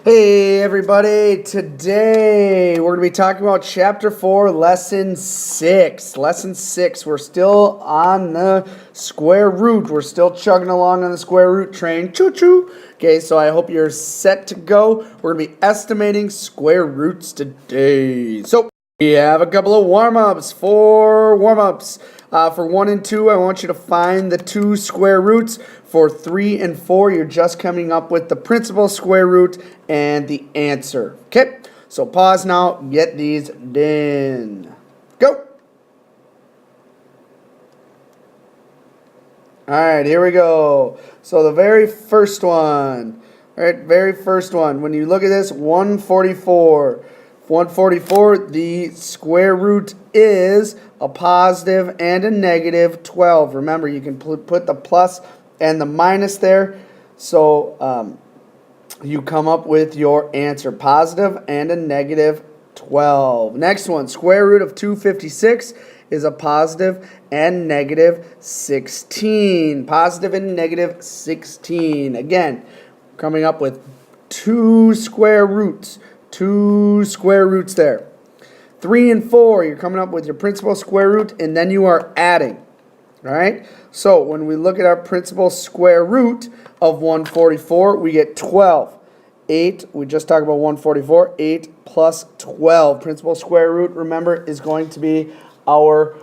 Hey everybody, today we're going to be talking about Chapter 4, Lesson 6. Lesson 6, we're still on the square root. We're still chugging along on the square root train. Choo-choo! Okay, so I hope you're set to go. We're going to be estimating square roots today. So, we have a couple of warm-ups. For 1 and 2, I want you to find the two square roots. For 3 and 4, you're just coming up with the principal square root and the answer. Okay, so pause now, get these done. Go. All right, here we go. So the very first one, when you look at this, 144. 144, the square root is a positive and a negative 12. Remember, you can put the plus and the minus there. So you come up with your answer, positive and a negative 12. Next one, square root of 256 is a positive and negative 16. Positive and negative 16. Again, coming up with two square roots. Two square roots there. 3 and 4, you're coming up with your principal square root, and then you are adding. All right? So when we look at our principal square root of 144, we get 12. 8, we just talked about 144. 8 plus 12. Principal square root, remember, is going to be our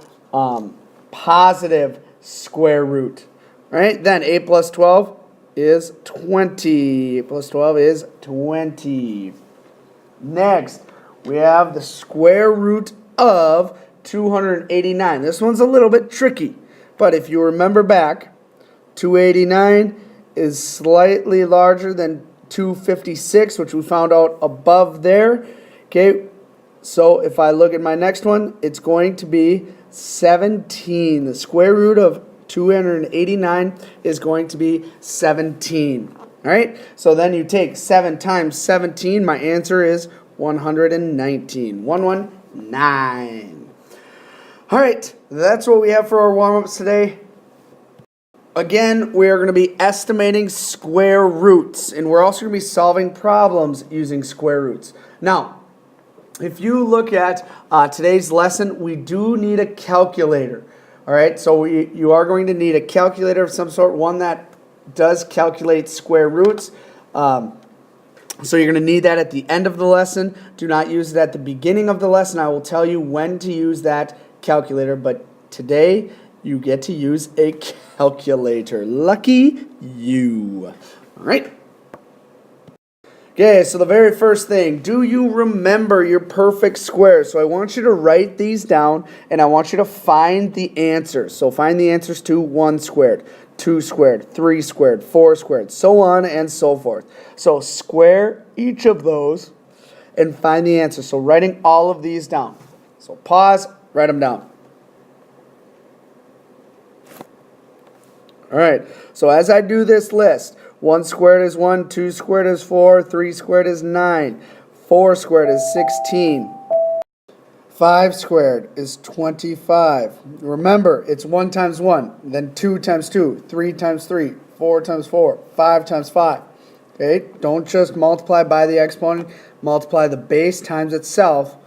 positive square root. All right? Then 8 plus 12 is 20. 8 plus 12 is 20. Next, we have the square root of 289. This one's a little bit tricky, but if you remember back, 289 is slightly larger than 256, which we found out above there. Okay, so if I look at my next one, it's going to be 17. The square root of 289 is going to be 17. All right, so then you take 7 times 17. My answer is 119. 119. All right, that's what we have for our warm-ups today. Again, we are going to be estimating square roots, and we're also going to be solving problems using square roots. Now, if you look at today's lesson, we do need a calculator. All right, so you are going to need a calculator of some sort, one that does calculate square roots. So you're going to need that at the end of the lesson. Do not use it at the beginning of the lesson. I will tell you when to use that calculator, but today you get to use a calculator. Lucky you. All right. Okay, so the very first thing, do you remember your perfect squares? So I want you to write these down, and I want you to find the answers. So find the answers to 1 squared, 2 squared, 3 squared, 4 squared, so on and so forth. So square each of those and find the answer. So writing all of these down. So pause, write them down. All right, so as I do this list, 1 squared is 1, 2 squared is 4, 3 squared is 9, 4 squared is 16, 5 squared is 25. Remember, it's 1 times 1, then 2 times 2, 3 times 3, 4 times 4, 5 times 5. Okay, don't just multiply by the exponent, multiply the base times itself,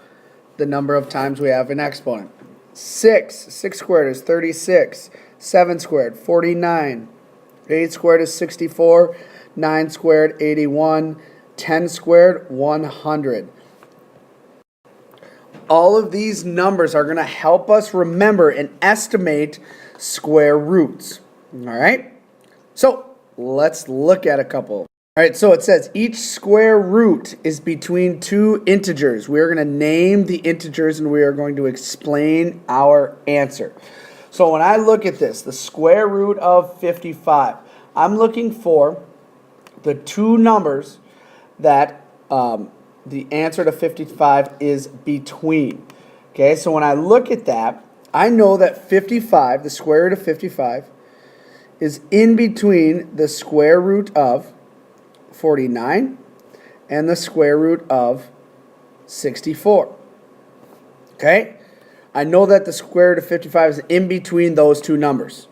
the number of times we have an exponent. 6 squared is 36, 7 squared, 49, 8 squared is 64, 9 squared, 81, 10 squared, 100. All of these numbers are going to help us remember and estimate square roots. All right? So let's look at a couple. All right, so it says each square root is between two integers. We are going to name the integers and we are going to explain our answer. So when I look at this, the square root of 55, I'm looking for the two numbers that the answer to 55 is between. Okay, so when I look at that, I know that 55, the square root of 55, is in between the square root of 49 and the square root of 64. Okay? I know that the square root of 55 is in between those two numbers.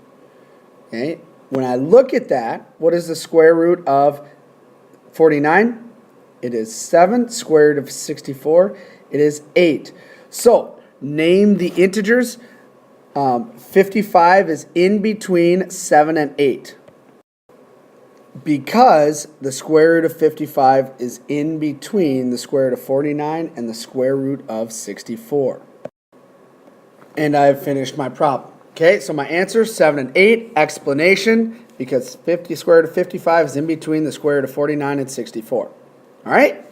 Okay? When I look at that, what is the square root of 49? It is 7. Square root of 64, it is 8. So, name the integers. 55 is in between 7 and 8. Because the square root of 55 is in between the square root of 49 and the square root of 64. And I've finished my problem. Okay, so my answer, 7 and 8. Explanation, because 50 square root of 55 is in between the square root of 49 and 64. All right?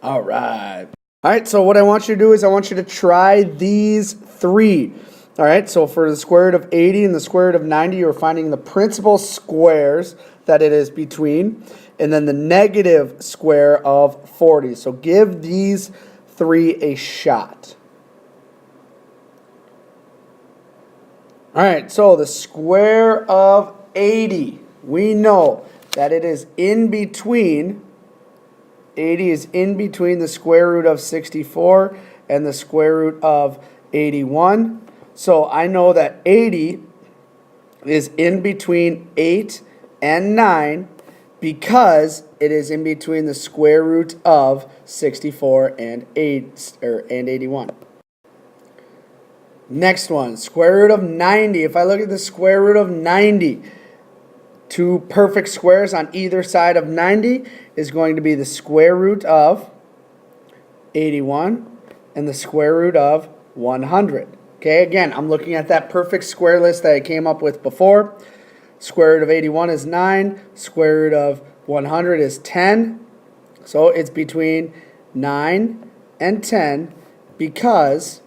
All right. All right, so what I want you to do is I want you to try these 3. All right, so for the square root of 80 and the square root of 90, you're finding the principal squares that it is between, and then the negative square of 40. So give these 3 a shot. All right, so the square of 80, we know that it is in between, 80 is in between the square root of 64 and the square root of 81. So I know that 80 is in between 8 and 9 because it is in between the square root of 64 and 81. Next one, square root of 90. If I look at the square root of 90, 2 perfect squares on either side of 90 is going to be the square root of 81 and the square root of 100. Okay, again, I'm looking at that perfect square list that I came up with before. Square root of 81 is 9. Square root of 100 is 10. So it's between 9 and 10 because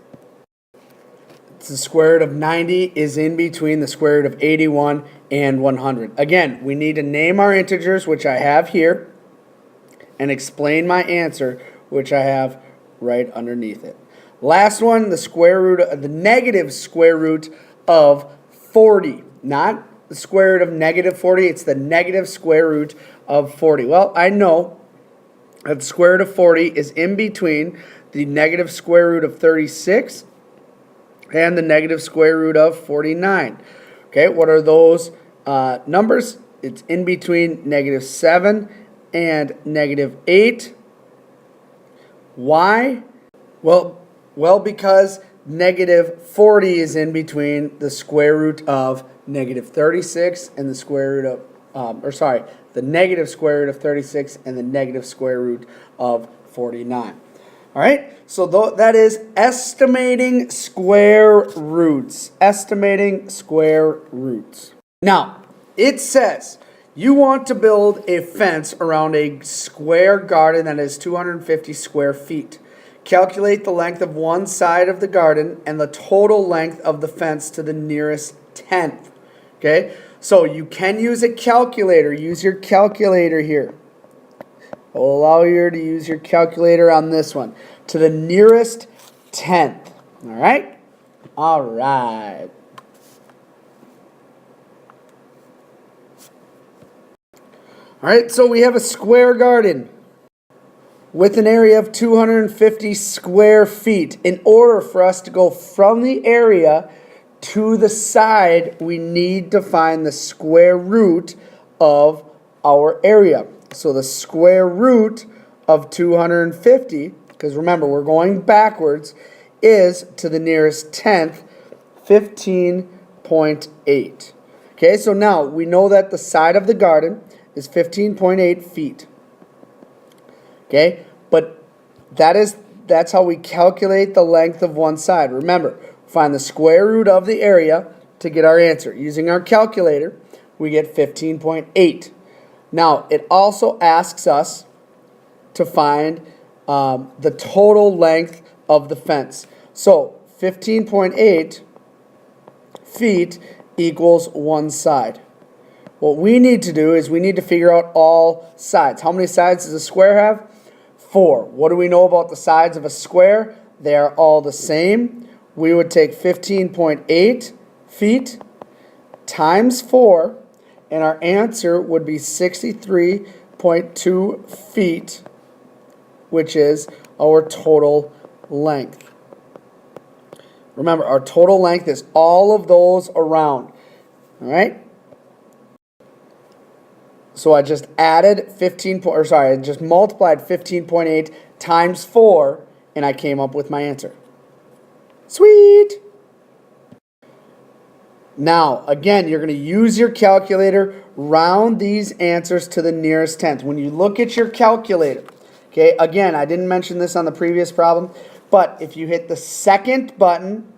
the square root of 90 is in between the square root of 81 and 100. Again, we need to name our integers, which I have here, and explain my answer, which I have right underneath it. Last one, the square root of the negative square root of 40. Not the square root of negative 40, it's the negative square root of 40. Well, I know that the square root of 40 is in between the negative square root of 36 and the negative square root of 49. Okay, what are those numbers? It's in between negative 7 and negative 8. Why? Well, because negative 40 is in between the square root of negative 36 and the square root of, the negative square root of 36 and the negative square root of 49. All right, so that is estimating square roots. Estimating square roots. Now, it says you want to build a fence around a square garden that is 250 square feet. Calculate the length of one side of the garden and the total length of the fence to the nearest tenth. Okay, so you can use a calculator. Use your calculator here. I'll allow you to use your calculator on this one. To the nearest tenth. All right? All right. All right, so we have a square garden with an area of 250 square feet. In order for us to go from the area to the side, we need to find the square root of our area. So the square root of 250, because remember, we're going backwards, is to the nearest tenth, 15.8. Okay, so now we know that the side of the garden is 15.8 feet. Okay, but that's how we calculate the length of one side. Remember, find the square root of the area to get our answer. Using our calculator, we get 15.8. Now, it also asks us to find the total length of the fence. So, 15.8 feet equals one side. What we need to do is we need to figure out all sides. How many sides does a square have? 4. What do we know about the sides of a square? They are all the same. We would take 15.8 feet times 4, and our answer would be 63.2 feet, which is our total length. Remember, our total length is all of those around. All right? So I just added 15, or sorry, I just multiplied 15.8 times 4, and I came up with my answer. Sweet! Now, again, you're going to use your calculator, round these answers to the nearest tenth. When you look at your calculator, okay, again, I didn't mention this on the previous problem, but if you hit the second button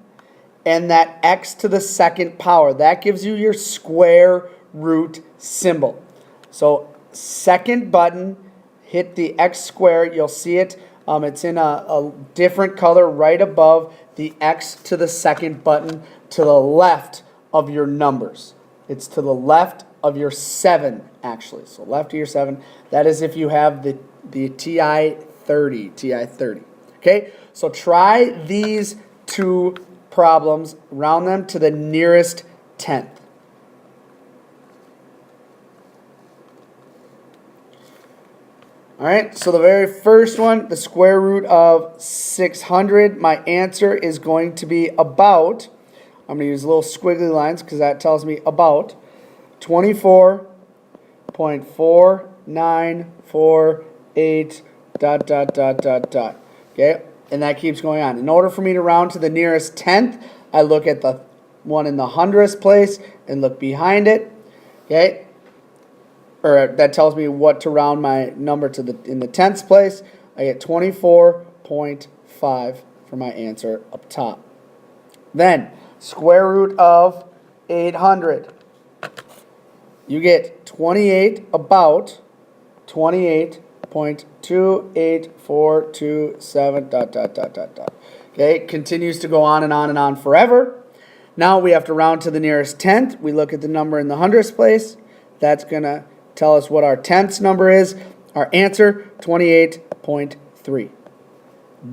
and that x to the second power, that gives you your square root symbol. So, second button, hit the x squared, you'll see it. It's in a different color right above the x to the second button to the left of your numbers. It's to the left of your 7, actually. So left of your 7. That is if you have the TI-30. Okay? So try these two problems. Round them to the nearest tenth. All right, so the very first one, the square root of 600, my answer is going to be about, I'm going to use little squiggly lines because that tells me about 24.4948 ... Okay, and that keeps going on. In order for me to round to the nearest tenth, I look at the one in the hundredths place and look behind it. Okay, or that tells me what to round my number to in the tenths place. I get 24.5 for my answer up top. Then square root of 800. You get 28 about 28.28427 ... Okay, it continues to go on and on and on forever. Now we have to round to the nearest tenth. We look at the number in the hundredths place. That's going to tell us what our tenths number is. Our answer, 28.3.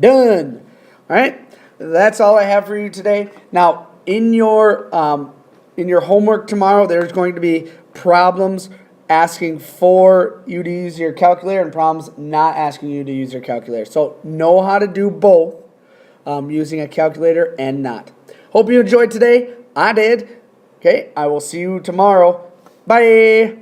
Done. All right, that's all I have for you today. Now, in your homework tomorrow, there's going to be problems asking for you to use your calculator and problems not asking you to use your calculator. So know how to do both using a calculator and not. Hope you enjoyed today. I did. Okay, I will see you tomorrow. Bye.